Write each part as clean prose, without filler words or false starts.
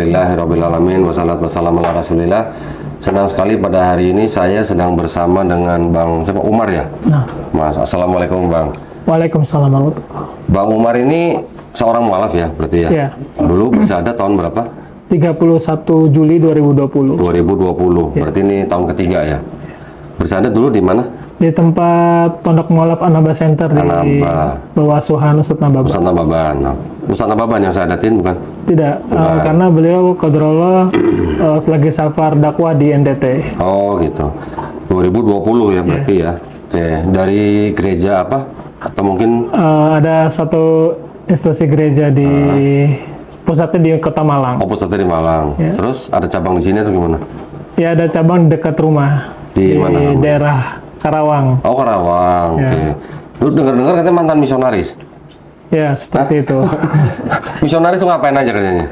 Alhamdulillahirrabbilalamin. Wassalatu wassalamu ala rasulillah. Senang sekali pada hari ini saya sedang bersama dengan Bang siapa Umar ya? Nah. Mas, Assalamualaikum Bang. Waalaikumsalam warahmatullahi. Bang Umar ini seorang mualaf ya berarti ya? Iya. Dulu bersyahadat tahun berapa? 31 Juli 2020. 2020. Berarti ini tahun ketiga ya? Bersyahadat dulu di mana? Di tempat Pondok Mualaf Anaba Center di bawah Suhan Ustadz Nababan. Ustadz Nababan. Nah, Ustadz Nababan yang saya datin bukan? Tidak, karena beliau qadarullah selagi safar dakwah di NTT. Oh gitu. 2020 ya berarti ya. Oke, dari gereja apa? Atau mungkin ada satu institusi gereja di pusatnya di Kota Malang. Oh, pusatnya di Malang. Ya. Terus ada cabang di sini atau gimana? Ya, ada cabang dekat rumah. Di mana? Di daerah Karawang. Oh, Karawang. Ya. Oke. Lu dengar-dengar katanya mantan misionaris. Ya, seperti itu. Misionaris tuh ngapain aja kerjanya?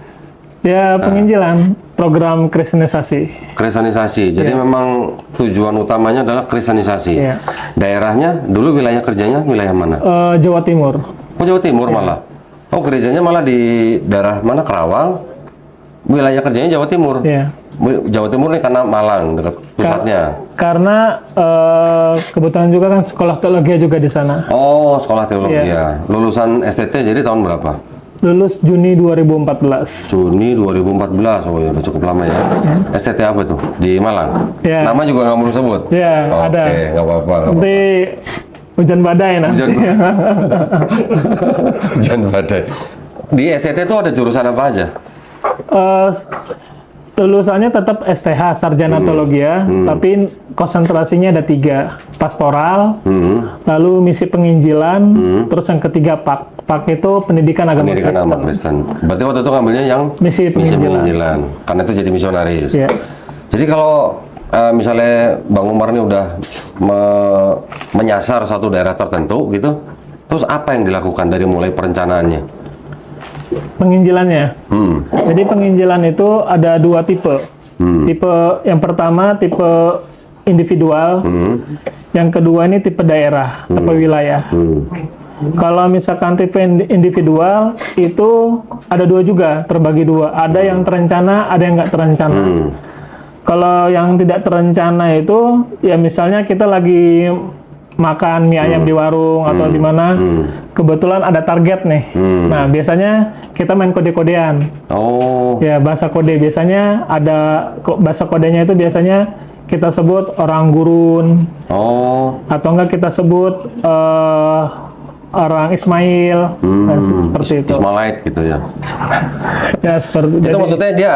Ya, penginjilan, program kristenisasi. Kristenisasi. Jadi memang tujuan utamanya adalah kristenisasi. Ya. Daerahnya dulu wilayah kerjanya wilayah mana? Jawa Timur. Oh, Jawa Timur malah. Oh, gerejanya malah di daerah mana? Karawang. Wilayah kerjanya Jawa Timur. Ya. Jawa Timur nih karena Malang dekat pusatnya. Karena kebetulan juga kan sekolah teologi juga di sana. Oh, sekolah teologi Iya. ya. Lulusan STT jadi tahun berapa? Lulus Juni 2014. Juni 2014. Oh ya, udah cukup lama ya. STT apa tuh? Di Malang? Iya. Nama juga nggak mau sebut? Iya, ada. Oke, nggak apa-apa. Nanti hujan badai nanti. Hujan badai. Di STT itu ada jurusan apa aja? Lulusannya tetap STH, Sarjana Teologi ya, tapi konsentrasinya ada 3. Pastoral, lalu misi penginjilan, terus yang ketiga PAK. PAK itu pendidikan agama Pendidikan Kristen. agama Kristen. Berarti waktu itu ngambilnya yang Misi penginjilan. Karena itu jadi misionaris. Ya. Jadi kalau misalnya Bang Umar ini udah menyasar satu daerah tertentu gitu, terus apa yang dilakukan dari mulai perencanaannya? Penginjilannya. Jadi penginjilan itu ada 2 tipe. Tipe yang pertama tipe individual, yang kedua ini tipe daerah, tipe wilayah. Kalau misalkan tipe individual itu ada 2 juga, terbagi 2. Ada yang terencana, ada yang nggak terencana. Kalau yang tidak terencana itu, ya misalnya kita lagi makan mie ayam di warung atau di mana, kebetulan ada target nih. Nah, biasanya kita main kode-kodean. Oh. Ya, bahasa kode biasanya ada bahasa kodenya itu biasanya kita sebut orang gurun. Oh. Atau enggak kita sebut orang Ismail, seperti itu. Ismailite gitu ya. Ya, seperti Itu maksudnya dia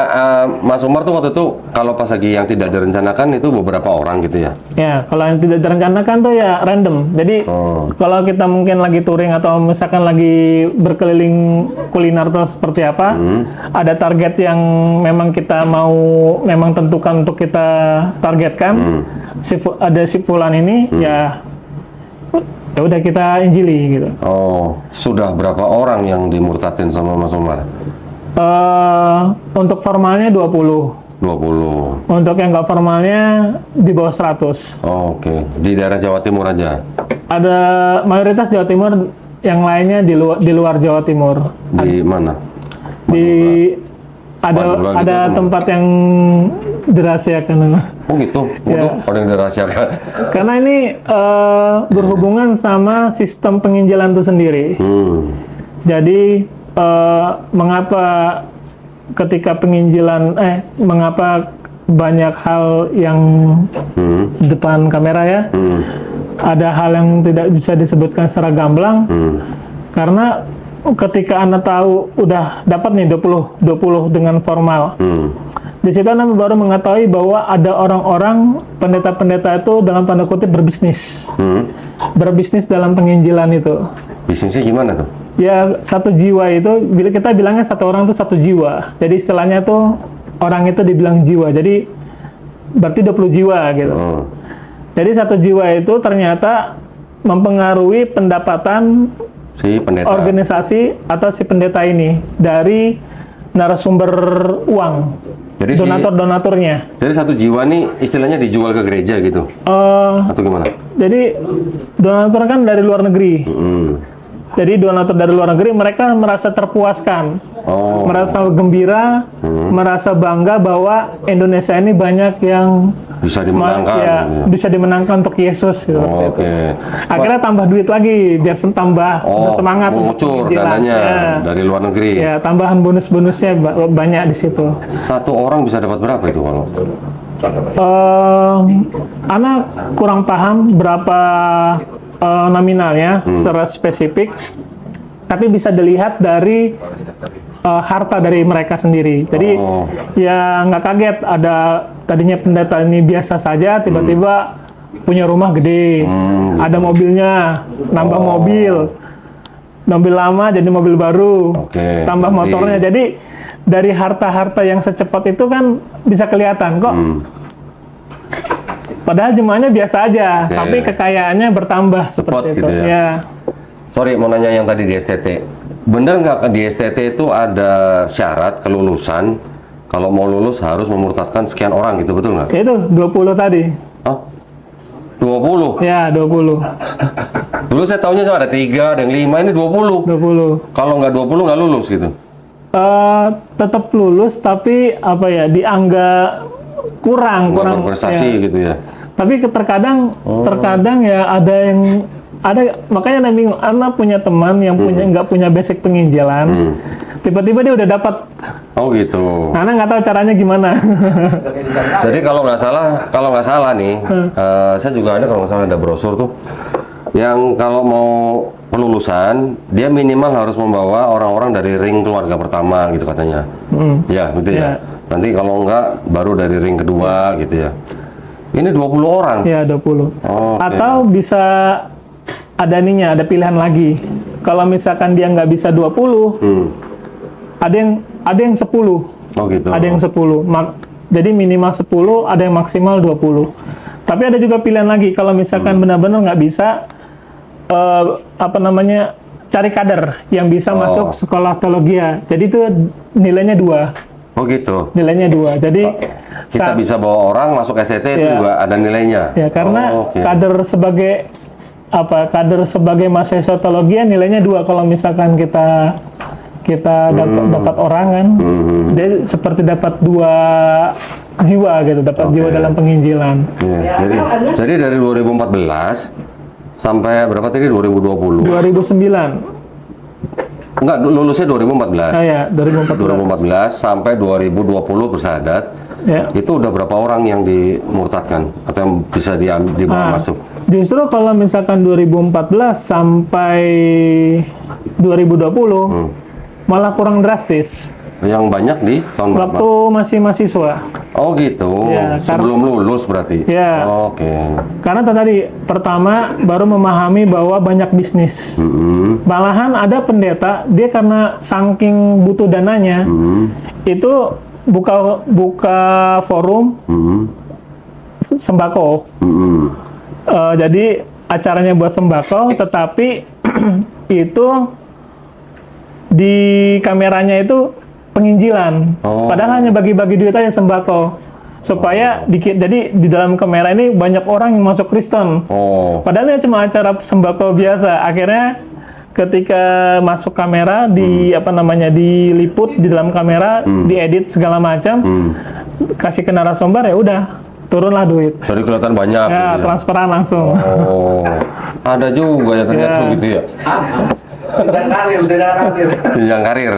Mas Umar tuh waktu itu kalau pas lagi yang tidak direncanakan itu beberapa orang gitu ya. Ya, kalau yang tidak direncanakan tuh ya random. Jadi kalau kita mungkin lagi touring atau misalkan lagi berkeliling kuliner atau seperti apa, ada target yang memang kita mau memang tentukan untuk kita targetkan. Ada si fulan ini ya udah kita injili gitu. Oh, sudah berapa orang yang dimurtadin sama Mas Umar? Untuk formalnya 20. 20. Untuk yang nggak formalnya di bawah 100. Oh, oke. Di daerah Jawa Timur aja? Ada mayoritas Jawa Timur, yang lainnya di luar Jawa Timur. Di mana? Ada tempat yang dirahasiakan. Oh gitu? Ya. Ada yang dirahasiakan? Karena ini berhubungan sama sistem penginjilan itu sendiri. Jadi mengapa ketika penginjilan, mengapa banyak hal yang depan kamera ya, ada hal yang tidak bisa disebutkan secara gamblang, karena ketika Anda tahu udah dapat nih 20 dengan formal, di situ Anda baru mengetahui bahwa ada orang-orang pendeta-pendeta itu dalam tanda kutip berbisnis, berbisnis dalam penginjilan itu. Bisnisnya gimana tuh? Ya, satu jiwa itu, bila kita bilangnya satu orang itu satu jiwa. Jadi istilahnya tuh orang itu dibilang jiwa. Jadi berarti 20 jiwa gitu. Jadi satu jiwa itu ternyata mempengaruhi pendapatan si pendeta, organisasi atau si pendeta ini dari narasumber uang. Jadi donatur-donaturnya. Jadi satu jiwa nih istilahnya dijual ke gereja gitu? Atau gimana? Jadi donatur kan dari luar negeri. Jadi donatur dari luar negeri mereka merasa terpuaskan, merasa gembira, merasa bangga bahwa Indonesia ini banyak yang Bisa dimenangkan. ya, bisa dimenangkan untuk Yesus. Gitu. Oke. Akhirnya tambah duit lagi biar tambah semangat untuk Mengucur penginjilan. dananya Ya. dari luar negeri. Ya, tambahan bonus-bonusnya banyak di situ. Satu orang bisa dapat berapa itu kalau? Anak kurang paham berapa nominalnya secara spesifik, tapi bisa dilihat dari harta dari mereka sendiri. Jadi ya nggak kaget ada tadinya pendeta ini biasa saja, tiba-tiba punya rumah gede, ada mobilnya, nambah mobil lama jadi mobil baru, tambah motornya. Jadi dari harta-harta yang secepat itu kan bisa kelihatan kok. Padahal jemaahnya biasa aja, tapi kekayaannya bertambah seperti itu. Gitu ya. Sorry, mau nanya yang tadi di STT. Bener nggak di STT itu ada syarat kelulusan? Kalau mau lulus harus memurtadkan sekian orang gitu, betul nggak? Itu 20 tadi. Oh, 20? Ya, 20. Dulu saya tahunya cuma ada 3, ada yang 5, ini 20. 20. Kalau nggak 20 nggak lulus gitu? Tetap lulus, tapi apa ya, dianggap kurang berprestasi ya. gitu ya? Tapi terkadang ya ada makanya Nabi Anak punya teman yang nggak punya basic penginjilan, tiba-tiba dia udah dapat. Oh gitu. Anak nggak tahu caranya gimana. Jadi kalau nggak salah nih, saya juga ada kalau nggak salah ada brosur tuh, yang kalau mau pelulusan dia minimal harus membawa orang-orang dari ring keluarga pertama gitu katanya. Ya, gitu ya. Nanti kalau nggak baru dari ring kedua gitu ya. Ini 20 orang. Ya, 20. Okay. Atau bisa ada pilihan lagi. Kalau misalkan dia nggak bisa 20, ada yang 10. Oh gitu. Ada yang 10. Jadi minimal 10, ada yang maksimal 20. Tapi ada juga pilihan lagi. Kalau misalkan benar-benar nggak bisa, cari kader yang bisa masuk sekolah teologia. Jadi itu nilainya 2. Oh gitu. Nilainya 2. Jadi kita bisa bawa orang masuk STT itu juga ada nilainya. Ya, karena kader sebagai mahasiswa teologi nilainya 2 kalau misalkan kita dapat orang kan. Dia seperti dapat 2 jiwa gitu, dapat jiwa dalam penginjilan. Ya, jadi dari 2014 sampai berapa tadi 2020? 2009. Enggak, lulusnya 2014. Ya, 2014 sampai 2020 bersahadat. Ya. Itu udah berapa orang yang dimurtadkan atau yang bisa dibawa masuk? Justru kalau misalkan 2014 sampai 2020 malah kurang drastis. Yang banyak di tahun berapa? Waktu masih mahasiswa. Oh gitu. Ya, sebelum lulus berarti. Ya. Oke. Karena tadi pertama baru memahami bahwa banyak bisnis. Malahan ada pendeta dia karena saking butuh dananya itu buka forum sembako. Jadi acaranya buat sembako, tetapi itu di kameranya itu penginjilan. Padahal hanya bagi-bagi duit aja sembako. Supaya jadi di dalam kamera ini banyak orang yang masuk Kristen. Padahal ini cuma acara sembako biasa. Akhirnya ketika masuk kamera diliput di dalam kamera, diedit segala macam, kasih ke narasumber ya udah turunlah duit. Jadi kelihatan banyak. Ya, gitu transferan langsung. Ada juga ya ternyata gitu ya. Jenjang karir.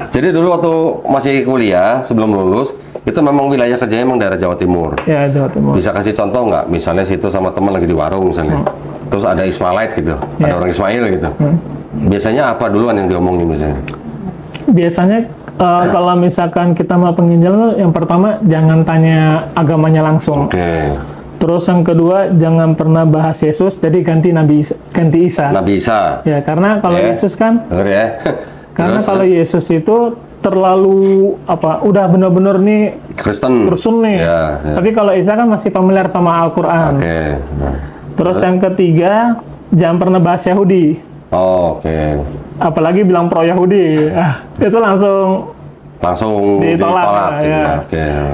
Jadi dulu waktu masih kuliah sebelum lulus itu memang wilayah kerjanya memang daerah Jawa Timur. Ya, Jawa Timur. Bisa kasih contoh nggak? Misalnya situ sama teman lagi di warung misalnya, terus ada Ismailite gitu, ada orang Ismail gitu. Biasanya apa duluan yang diomongin misalnya? Biasanya kalau misalkan kita mau penginjilan, yang pertama jangan tanya agamanya langsung. Terus yang kedua jangan pernah bahas Yesus, jadi ganti Isa. Nabi Isa. Ya, karena kalau Yesus kan, karena Terus, kalau Yesus itu terlalu udah benar-benar nih Kristen nih. Tapi kalau Isa kan masih familiar sama Al-Quran. Terus yang ketiga jangan pernah bahas Yahudi. Apalagi bilang pro Yahudi, itu langsung ditolak. Ya.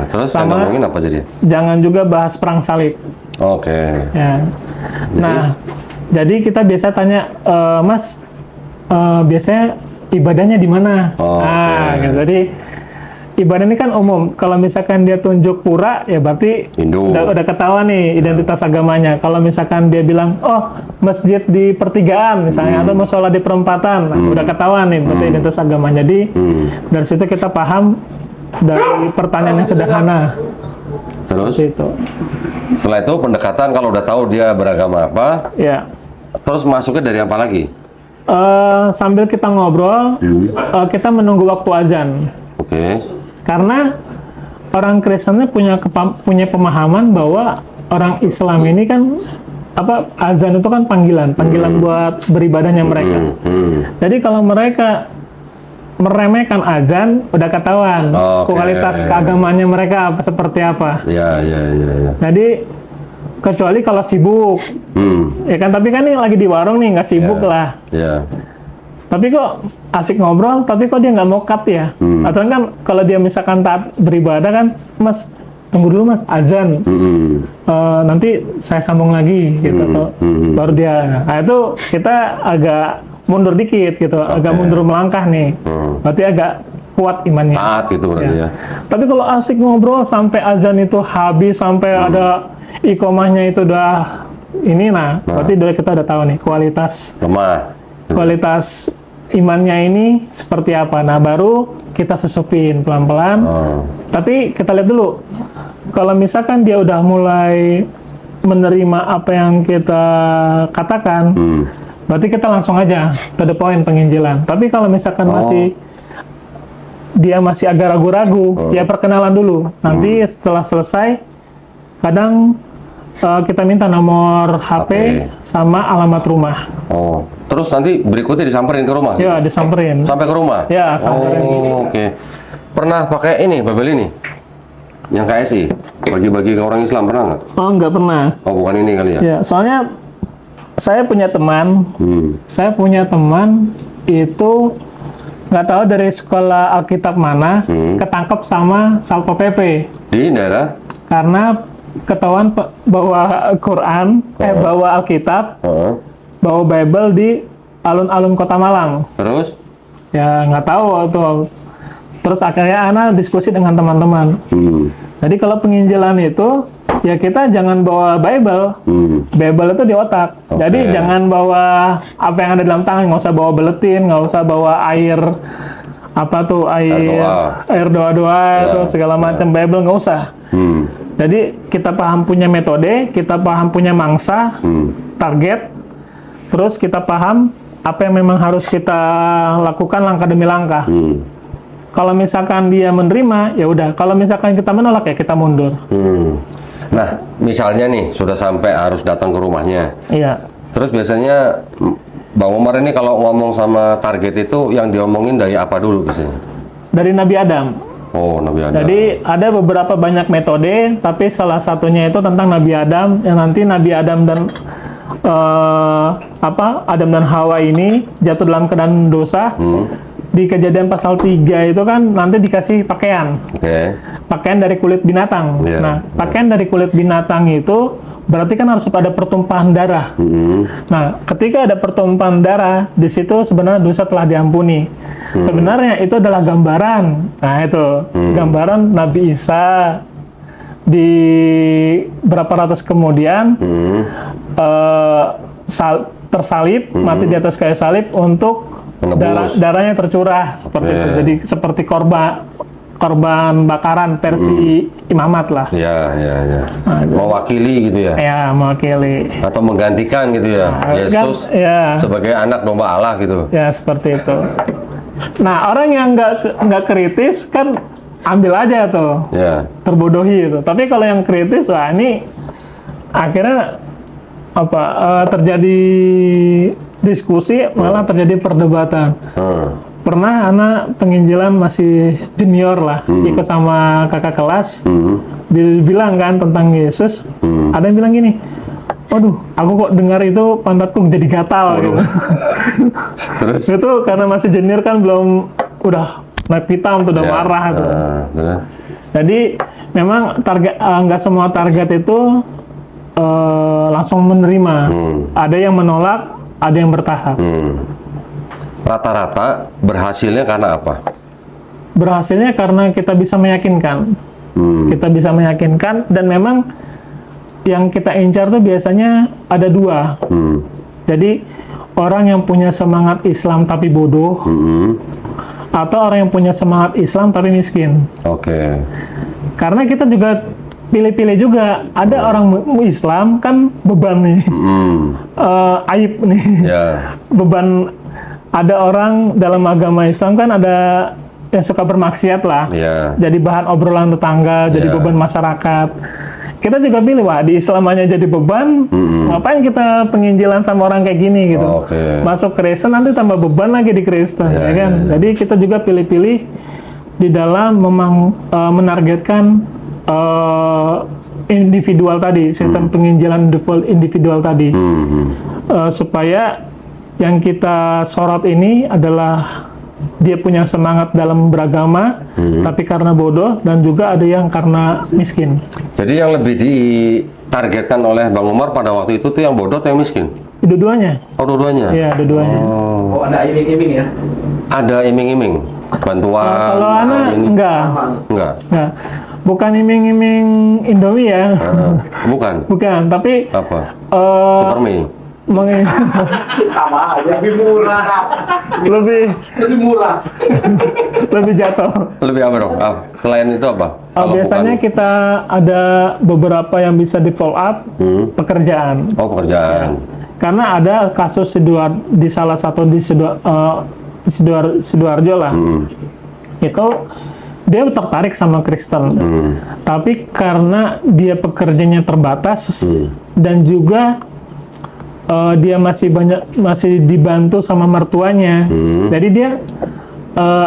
Terus yang ngomongin apa jadi? Jangan juga bahas perang salib. Ya. Nah, Jadi kita biasa tanya, Mas, biasanya ibadahnya di mana? Gitu. Jadi ibadah ini kan umum. Kalau misalkan dia tunjuk pura, ya berarti udah ketahuan nih identitas agamanya. Kalau misalkan dia bilang, oh masjid di pertigaan misalnya, atau musola di perempatan, udah ketahuan nih berarti identitas agama. Jadi dari situ kita paham dari pertanyaan yang sederhana. Terus? Itu. Setelah itu pendekatan kalau udah tahu dia beragama apa, Ya. terus masuknya dari apa lagi? Sambil kita ngobrol, kita menunggu waktu azan. Oke. Karena orang Kristennya punya pemahaman bahwa orang Islam ini kan azan itu kan panggilan buat beribadahnya mereka. Jadi kalau mereka meremehkan azan, udah ketahuan kualitas keagamannya mereka seperti apa. Ya. Jadi kecuali kalau sibuk, ya kan. Tapi kan ini lagi di warung nih, nggak sibuk lah. Ya. Tapi kok asik ngobrol, tapi kok dia nggak mau cut ya? Atau kan kalau dia misalkan taat beribadah kan, Mas tunggu dulu Mas azan, nanti saya sambung lagi gitu, baru dia. Nah itu kita agak mundur dikit gitu, agak mundur melangkah nih, berarti agak kuat imannya. Taat gitu berarti ya. Tapi kalau asik ngobrol sampai azan itu habis, sampai ada iqomahnya itu udah ini, berarti dari kita udah tahu nih kualitas imannya ini seperti apa. Nah, baru kita susupin pelan-pelan. Tapi kita lihat dulu, kalau misalkan dia udah mulai menerima apa yang kita katakan, berarti kita langsung aja to the point penginjilan. Tapi kalau misalkan dia masih agak ragu-ragu, ya perkenalan dulu. Nanti setelah selesai, kadang kita minta nomor HP sama alamat rumah. Terus nanti berikutnya disamperin ke rumah? Ya, disamperin. Sampai ke rumah? Ya, samperin. Oke. Pernah pakai ini, Babel ini? Yang KSI? Bagi-bagi ke orang Islam, pernah nggak? Oh, nggak pernah. Oh, bukan ini kali ya? Ya, soalnya saya punya teman, itu nggak tahu dari sekolah Alkitab mana, ketangkep sama Satpol PP. Di daerah? Karena ketahuan bawa Quran, bawa Alkitab, bawa Bible di alun-alun Kota Malang. Terus? Ya nggak tahu tuh. Terus akhirnya Ana diskusi dengan teman-teman. Jadi kalau penginjilan itu, ya kita jangan bawa Bible. Bible itu di otak. Jadi jangan bawa apa yang ada dalam tangan. Nggak usah bawa buletin, nggak usah bawa air air doa-doa itu segala macam. Bible nggak usah. Jadi kita paham punya metode, kita paham punya mangsa, target, terus kita paham apa yang memang harus kita lakukan langkah demi langkah. Kalau misalkan dia menerima, ya udah. Kalau misalkan kita menolak, ya kita mundur. Nah, misalnya nih sudah sampai harus datang ke rumahnya. Iya. Terus biasanya Bang Umar ini kalau ngomong sama target itu yang diomongin dari apa dulu biasanya? Dari Nabi Adam. Oh, Nabi Adam. Jadi ada beberapa banyak metode, tapi salah satunya itu tentang Nabi Adam, yang nanti Nabi Adam dan Adam dan Hawa ini jatuh dalam keadaan dosa. Di Kejadian pasal 3 itu kan nanti dikasih pakaian. Pakaian dari kulit binatang. Pakaian dari kulit binatang itu berarti kan harus ada pertumpahan darah. Nah, ketika ada pertumpahan darah, di situ sebenarnya dosa telah diampuni. Sebenarnya itu adalah gambaran. Nah, itu gambaran Nabi Isa di berapa ratus kemudian tersalib, mati di atas kayu salib untuk darahnya tercurah seperti itu. Jadi seperti korban bakaran versi imamat lah. Ya. Nah, mewakili gitu ya? Ya, mewakili. Atau menggantikan gitu ya? Yesus sebagai anak domba Allah gitu? Ya, seperti itu. Nah, orang yang nggak kritis kan ambil aja tuh. Terbodohi itu. Tapi kalau yang kritis, wah ini akhirnya terjadi diskusi, malah terjadi perdebatan. Pernah anak penginjilan masih junior lah, ikut sama kakak kelas, bilang kan tentang Yesus. Ada yang bilang gini, waduh, aku kok dengar itu pantatku jadi gatal gitu. Terus? Itu karena masih junior kan belum, udah naik hitam tuh, udah marah tuh. Jadi memang target nggak semua target itu langsung menerima. Ada yang menolak, ada yang bertahap. Rata-rata berhasilnya karena apa? Berhasilnya karena kita bisa meyakinkan. Kita bisa meyakinkan, dan memang yang kita incar tuh biasanya ada dua. Jadi orang yang punya semangat Islam tapi bodoh, atau orang yang punya semangat Islam tapi miskin. Oke. Karena kita juga pilih-pilih juga. Ada orang Islam kan beban nih, aib nih, beban. Ada orang dalam agama Islam kan ada yang suka bermaksiat lah, jadi bahan obrolan tetangga, jadi beban masyarakat. Kita juga pilih, wah di Islam aja jadi beban, ngapain kita penginjilan sama orang kayak gini gitu. Masuk Kristen nanti tambah beban lagi di Kristen, ya kan? Jadi kita juga pilih-pilih di dalam memang menargetkan individual tadi, sistem penginjilan individual tadi, supaya yang kita sorot ini adalah dia punya semangat dalam beragama, tapi karena bodoh, dan juga ada yang karena miskin. Jadi yang lebih ditargetkan oleh Bang Umar pada waktu itu tuh yang bodoh atau yang miskin? Dua-duanya. Oh, dua-duanya? Iya, dua-duanya. Oh, ada iming-iming ya? Ada iming-iming? Bantuan? Kalau anak, enggak. Bukan iming-iming Indomie ya. Bukan? Bukan, tapi apa? Supermie? Sama aja, lebih murah. lebih murah. Lebih jatuh. Lebih apa dong? Selain itu apa? Biasanya kita ada beberapa yang bisa di follow up, pekerjaan. Oh, pekerjaan. Karena ada kasus di salah satu di Sidoarjo lah. Itu dia tertarik sama Kristen. Tapi karena dia pekerjaannya terbatas, dan juga dia masih dibantu sama mertuanya, jadi dia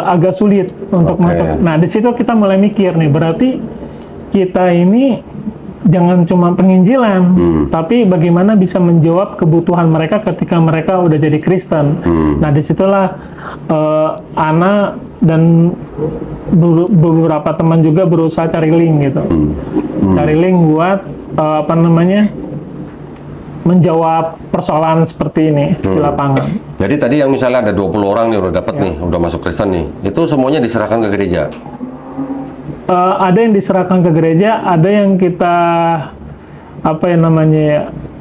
agak sulit untuk masuk. Nah, di situ kita mulai mikir nih, berarti kita ini jangan cuma penginjilan, tapi bagaimana bisa menjawab kebutuhan mereka ketika mereka udah jadi Kristen. Nah, disitulah Ana dan beberapa teman juga berusaha cari link gitu, cari link buat menjawab persoalan seperti ini di lapangan. Jadi tadi yang misalnya ada 20 orang nih udah dapat nih, udah masuk Kristen nih, itu semuanya diserahkan ke gereja? Ada yang diserahkan ke gereja, ada yang kita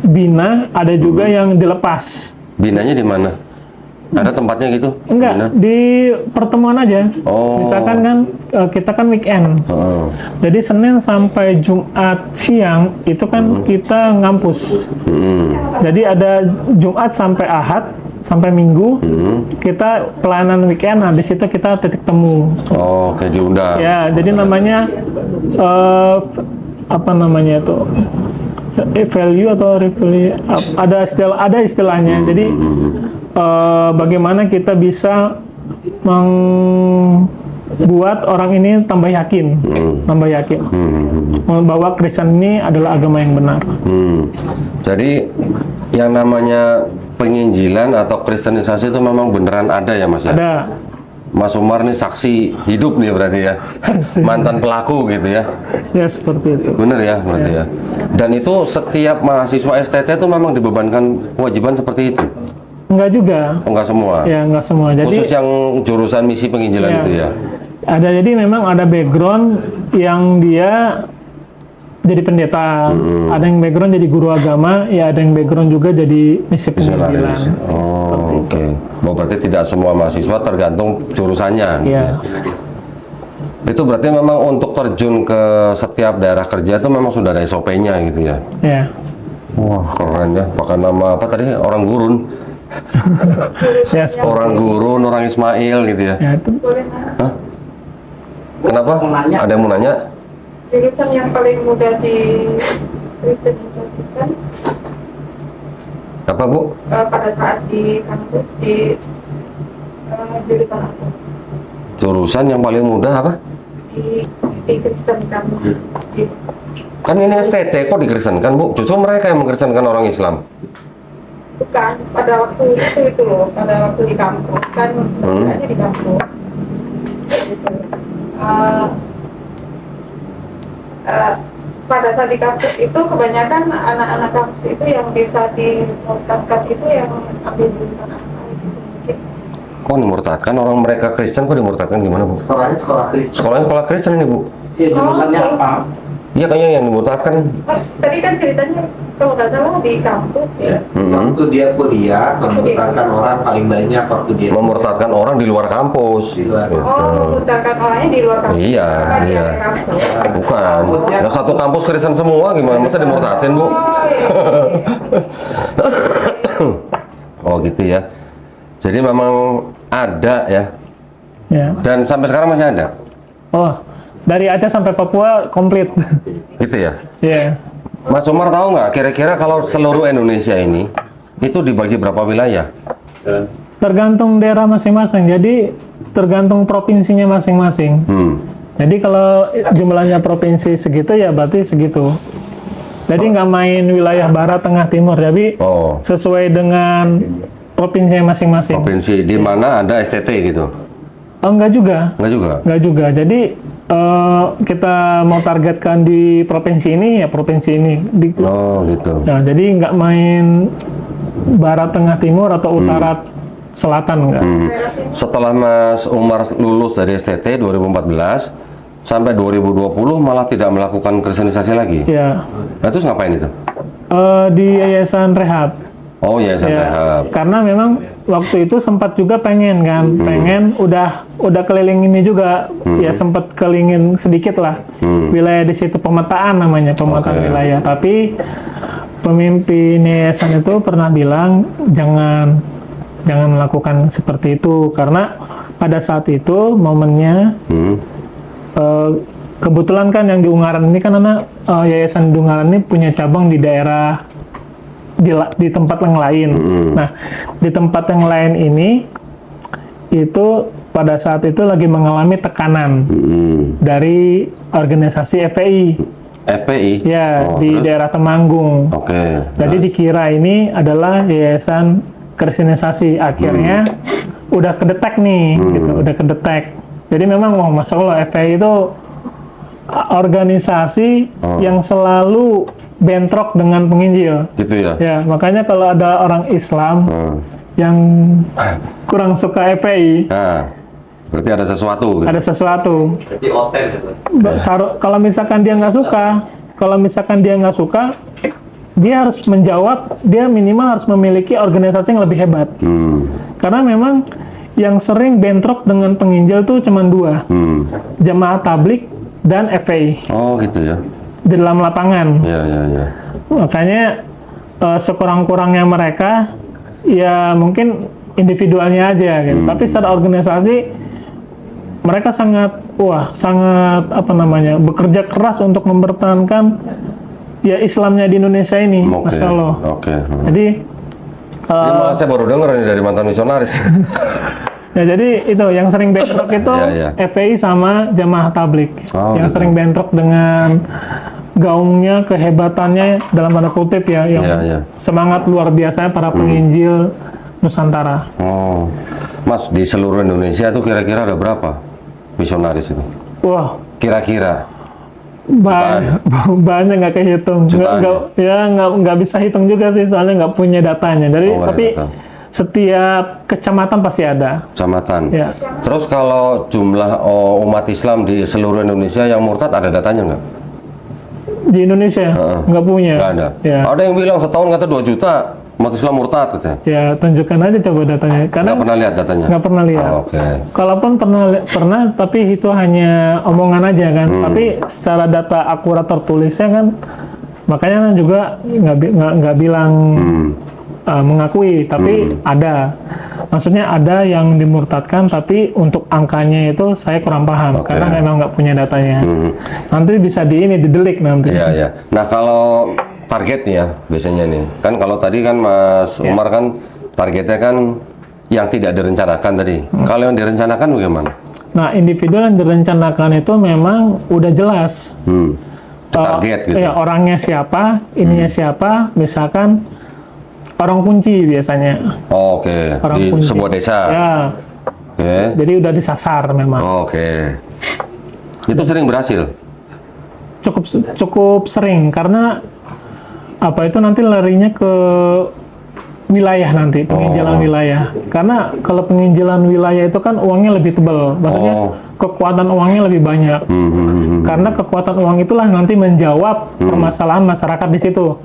bina, ada juga yang dilepas. Binanya di mana? Ada tempatnya gitu? Enggak, Bina? di pertemuan aja. Misalkan kan kita kan weekend. Jadi Senin sampai Jumat siang itu kan kita ngampus. Jadi ada Jumat sampai Ahad sampai Minggu kita pelayanan weekend. Nah, di situ kita titik temu. Oh, kayak diundang. Ya, jadi namanya itu value atau revalue, ada istilahnya. Jadi bagaimana kita bisa membuat orang ini tambah yakin, bahwa Kristen ini adalah agama yang benar. Jadi yang namanya penginjilan atau kristenisasi itu memang beneran ada ya, Mas ya? Ada. Mas Umar nih saksi hidup nih berarti ya, mantan pelaku gitu ya? Ya, seperti itu. Bener ya berarti ya. Dan itu setiap mahasiswa STT itu memang dibebankan kewajiban seperti itu? Enggak juga. Oh, enggak semua? Ya, enggak semua. Jadi, khusus yang jurusan misi penginjilan itu ya? Ada, jadi memang ada background yang dia jadi pendeta, ada yang background jadi guru agama, ya ada yang background juga jadi misi penginjilan. Oh, oke. Berarti tidak semua mahasiswa, tergantung jurusannya. Iya. Itu berarti memang untuk terjun ke setiap daerah kerja itu memang sudah ada SOP-nya gitu ya? Iya. Wah, keren ya. Pakai nama apa tadi? Orang Gurun. Ya, orang Gurun, orang Ismail gitu ya? Ya, itu. Hah? Kenapa? Ada yang mau nanya? Jurusan yang paling mudah di kristenisasikan Apa, Bu? pada saat di kampus di jurusan apa? Jurusan yang paling mudah apa? Di Kristen kamu. Kan ini STT, kok dikristenkan, Bu? Justru mereka yang mengkristenkan orang Islam. Bukan, pada waktu itu loh, pada waktu di kampus kan aja di kampus. Gitu. pada saat di kampus itu kebanyakan anak-anak kampus itu yang bisa dimurtadkan itu yang ambil jurusan apa gitu. Mungkin Kok dimurtadkan? Orang mereka Kristen kok dimurtadkan gimana, Bu? Sekolahnya sekolah Kristen. Sekolahnya sekolah Kristen ini, Bu. Iya, jurusannya apa? Iya, kayaknya yang dimurtadkan. Tadi kan ceritanya kalau nggak salah di kampus ya. Waktu dia kuliah, memurtadkan orang paling banyak waktu dia Memurtadkan orang di luar kampus. Di luar. Gitu. Memutarkan orangnya di luar kampus. Iya, Bukan di iya. area kampus. Bukan. Kampusnya- Ya satu kampus Kristen semua gimana? Masa dimurtadin, Bu? Oh, iya. Oh, gitu ya. Jadi memang ada ya. Ya. Dan sampai sekarang masih ada. Oh, dari Aceh sampai Papua komplit. Gitu ya. Ya. Mas Umar tahu nggak kira-kira kalau seluruh Indonesia ini itu dibagi berapa wilayah? Tergantung daerah masing-masing. Jadi tergantung provinsinya masing-masing. Jadi kalau jumlahnya provinsi segitu ya berarti segitu. Jadi nggak main wilayah barat, tengah, timur. Jadi Oh, sesuai dengan provinsinya masing-masing. provinsi di mana ada STT gitu? Oh, enggak juga. Enggak juga. Enggak juga. Jadi kita mau targetkan di provinsi ini ya provinsi ini. Oh, gitu. Nah, jadi nggak main barat, tengah, timur atau utara, selatan enggak. Setelah Mas Umar lulus dari STT 2014 sampai 2020 malah tidak melakukan kristenisasi lagi. Ya. Nah, terus ngapain itu? Di Yayasan Rehab. Oh, Yayasan Ya, Rehab. karena memang waktu itu sempat juga pengen kan, pengen udah keliling ini juga, ya sempat kelilingin sedikit lah wilayah di situ, pemetaan namanya, pemetaan Oke. wilayah. Tapi pemimpin yayasan itu pernah bilang jangan melakukan seperti itu karena pada saat itu momennya kebetulan kan yang di Ungaran ini kan anak yayasan di Ungaran ini punya cabang di daerah di tempat yang lain. Nah, di tempat yang lain ini itu pada saat itu lagi mengalami tekanan dari organisasi FPI. FPI? Ya, Oh, di terus? daerah Temanggung. Oke. Jadi dikira ini adalah yayasan kristenisasi. Akhirnya udah kedetek nih, gitu, udah kedetek. Jadi memang, wah, Masya Allah, FPI itu organisasi yang selalu bentrok dengan penginjil. Gitu ya? Ya, makanya kalau ada orang Islam yang kurang suka FPI, Nah, berarti ada sesuatu gitu. ada sesuatu. Jadi hotel gitu. Kalau misalkan dia nggak suka, dia harus menjawab, dia minimal harus memiliki organisasi yang lebih hebat. Karena memang yang sering bentrok dengan penginjil tuh cuma dua, Jemaah Tablik dan FPI Oh, gitu ya? di dalam lapangan. Iya, iya, iya. Makanya sekurang-kurangnya mereka ya mungkin individualnya aja gitu. Tapi secara organisasi mereka sangat bekerja keras untuk mempertahankan ya Islamnya di Indonesia ini. Oke. Masya Allah. Oke. Jadi Ini malah saya baru dengar ini dari mantan misionaris. ya jadi itu yang sering bentrok itu Iya, iya. FPI sama Jemaah Tablik. Oh, Yang gitu. sering bentrok dengan gaungnya, kehebatannya dalam tanda kutip ya, yang Iya, iya. semangat luar biasa para penginjil Nusantara. Oh, Mas, di seluruh Indonesia tuh kira-kira ada berapa misionaris itu? Wah, Kira-kira? banyak nggak kehitung. Jutaan Nggak bisa hitung juga sih, soalnya nggak punya datanya. Jadi Oh, nggak ada tapi data. setiap kecamatan pasti ada. Kecamatan. Ya. Terus kalau jumlah umat Islam di seluruh Indonesia yang murtad ada datanya nggak? Di Indonesia nggak punya. Nggak ada. Ya. Ada yang bilang setahun kata 2 juta umat Islam murtad katanya. Ya, tunjukkan aja coba datanya. Karena Nggak pernah lihat datanya? nggak pernah lihat. Oh, oke. Kalaupun pernah, tapi itu hanya omongan aja kan. Tapi secara data akurat tertulisnya kan, makanya kan juga nggak bilang mengakui, tapi ada. Maksudnya ada yang dimurtadkan, tapi untuk angkanya itu saya kurang paham Oke. karena memang nggak punya datanya. Nanti bisa didelik nanti. Iya, iya. Nah, kalau targetnya biasanya nih, kan kalau tadi kan Mas Umar kan targetnya kan yang tidak direncanakan tadi. Kalau yang direncanakan bagaimana? Nah, individu yang direncanakan itu memang udah jelas. Target gitu. Ya, orangnya siapa, ininya siapa, misalkan orang kunci biasanya. Oh, oke. Orang Di kunci. sebuah desa. Ya, Oke. jadi udah disasar memang. Oke. Itu sering berhasil. cukup sering karena apa itu nanti larinya ke wilayah nanti penginjalan wilayah. Karena kalau penginjalan wilayah itu kan uangnya lebih tebal, maksudnya kekuatan uangnya lebih banyak. Karena kekuatan uang itulah nanti menjawab permasalahan masyarakat di situ.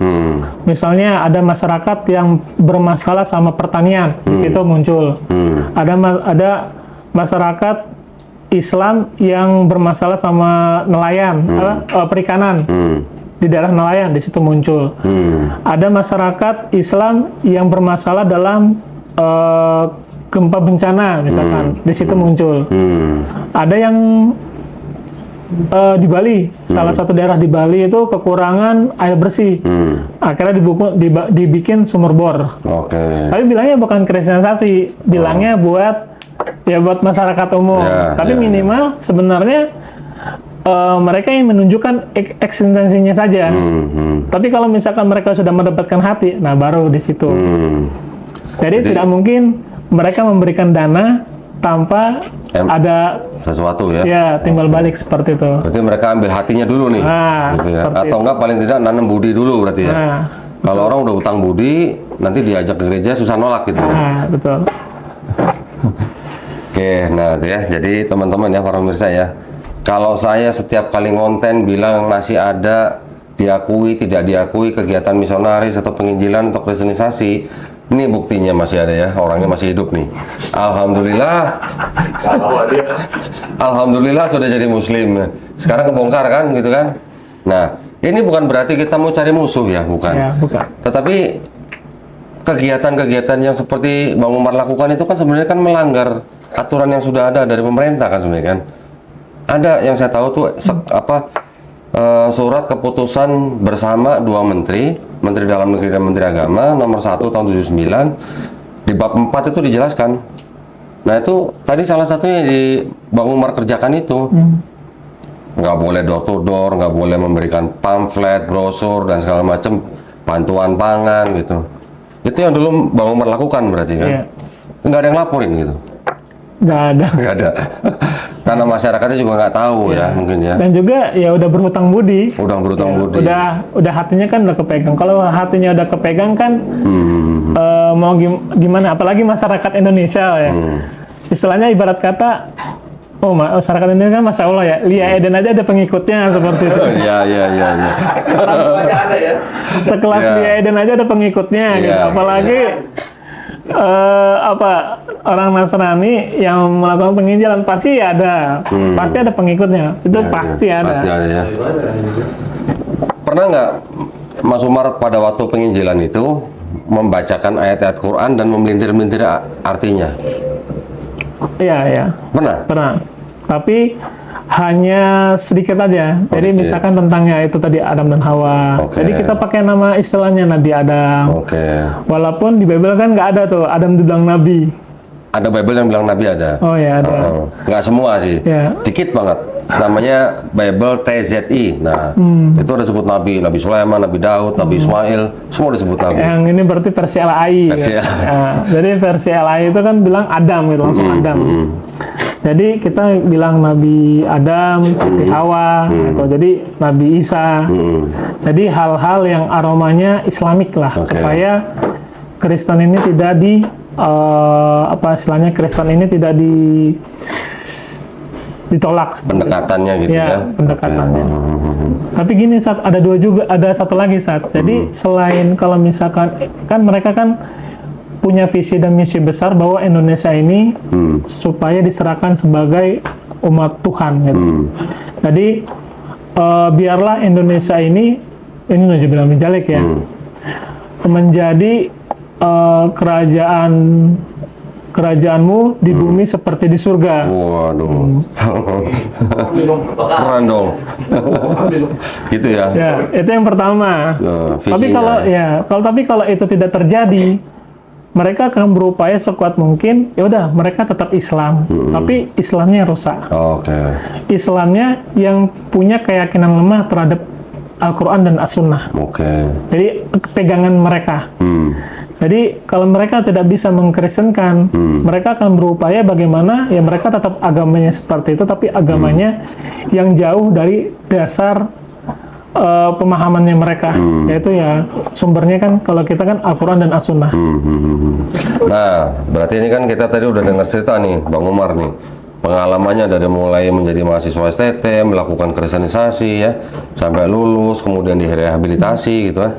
Misalnya ada masyarakat yang bermasalah sama pertanian, di situ muncul. Ada masyarakat Islam yang bermasalah sama nelayan, perikanan. Di daerah nelayan, di situ muncul. Ada masyarakat Islam yang bermasalah dalam gempa bencana, misalkan, di situ muncul. Ada yang di Bali, salah satu daerah di Bali itu kekurangan air bersih. Akhirnya dibikin sumur bor. Tapi bilangnya bukan kristenisasi, bilangnya buat masyarakat umum. Tapi minimal sebenarnya mereka yang menunjukkan eksistensinya saja. Tapi kalau misalkan mereka sudah mendapatkan hati, nah baru di situ. Jadi tidak mungkin mereka memberikan dana tanpa ada sesuatu ya. Ya, timbal balik seperti itu. Berarti mereka ambil hatinya dulu nih. Gitu ya. Atau enggak paling tidak nanam budi dulu berarti ya. Kalau orang udah utang budi, nanti diajak ke gereja susah nolak gitu ya. Betul. Oke, nah ya, jadi teman-teman ya, para pemirsa ya. Kalau saya setiap kali ngonten bilang masih ada diakui, tidak diakui kegiatan misionaris atau penginjilan atau kristenisasi, ini buktinya masih ada ya, orangnya masih hidup nih. Alhamdulillah. Alhamdulillah sudah jadi muslim. Sekarang kebongkar kan, gitu kan? Nah, ini bukan berarti kita mau cari musuh ya, bukan. Ya, bukan. Tetapi kegiatan-kegiatan yang seperti Bang Umar lakukan itu kan sebenarnya kan melanggar aturan yang sudah ada dari pemerintah kan sebenarnya kan. Ada yang saya tahu tuh surat keputusan bersama dua menteri, Menteri Dalam Negeri dan Menteri Agama nomor 1 tahun 79 di bab 4 itu dijelaskan. Nah itu tadi salah satunya di Bang Umar kerjakan itu. Nggak boleh door to door, nggak boleh memberikan pamflet, brosur dan segala macam bantuan pangan gitu. Itu yang dulu Bang Umar lakukan berarti kan? Iya. Nggak ada yang laporin gitu. Nggak ada. Nggak ada. Karena masyarakatnya juga nggak tahu ya mungkin ya. Dan juga ya udah berhutang budi. Udah berhutang budi. Udah hatinya kan udah kepegang. Kalau hatinya udah kepegang kan mau gimana? Apalagi masyarakat Indonesia ya. Istilahnya ibarat kata, masyarakat Indonesia kan Masya Allah ya, Lia Eden aja ada pengikutnya seperti itu. Iya. Sekelas Lia Eden aja ada pengikutnya gitu. Apalagi orang Nasrani yang melakukan penginjilan pasti ada, pasti ada pengikutnya, itu pasti ada. Pasti ada ya. Pernah nggak Mas Umar pada waktu penginjilan itu membacakan ayat-ayat Quran dan memelintir-melintir artinya? Iya. Pernah. Tapi hanya sedikit aja. Jadi misalkan tentangnya itu tadi Adam dan Hawa. Jadi kita pakai nama istilahnya Nabi Adam. Walaupun di Bible kan nggak ada tuh Adam dibilang Nabi. Ada Bible yang bilang Nabi ada. Oh ya ada. Nggak semua sih. Dikit banget. Namanya Bible TZI. Nah, itu ada sebut Nabi Sulaiman, Nabi Daud, Nabi Ismail, semua disebut Nabi. Yang ini berarti versi LAI. Jadi versi LAI itu kan bilang Adam gitu, langsung Adam. Jadi kita bilang Nabi Adam, Siti Hawa, gitu. Jadi Nabi Isa. Jadi hal-hal yang aromanya Islamik lah, supaya Kristen ini tidak Kristen ini tidak ditolak. Pendekatannya gitu ya. Pendekatannya. Tapi gini Sat, ada satu lagi Sat. Jadi selain kalau misalkan kan mereka kan punya visi dan misi besar bahwa Indonesia ini supaya diserahkan sebagai umat Tuhan gitu. Jadi biarlah Indonesia ini bilang menjalik ya, menjadi kerajaanmu di bumi seperti di surga. Waduh. Keren dong. Gitu ya. Ya, itu yang pertama. Tapi kalau itu tidak terjadi, mereka akan berupaya sekuat mungkin, ya udah mereka tetap Islam, tapi Islamnya rusak. Islamnya yang punya keyakinan lemah terhadap Al-Quran dan As-Sunnah. Jadi pegangan mereka. Jadi kalau mereka tidak bisa mengkristenkan, mereka akan berupaya bagaimana ya mereka tetap agamanya seperti itu, tapi agamanya yang jauh dari dasar pemahamannya mereka, yaitu ya sumbernya kan kalau kita kan Al-Quran dan As-Sunnah. Nah, berarti ini kan kita tadi udah dengar cerita nih, Bang Umar nih, pengalamannya dari mulai menjadi mahasiswa STT, melakukan kristenisasi ya, sampai lulus, kemudian direhabilitasi gitu kan.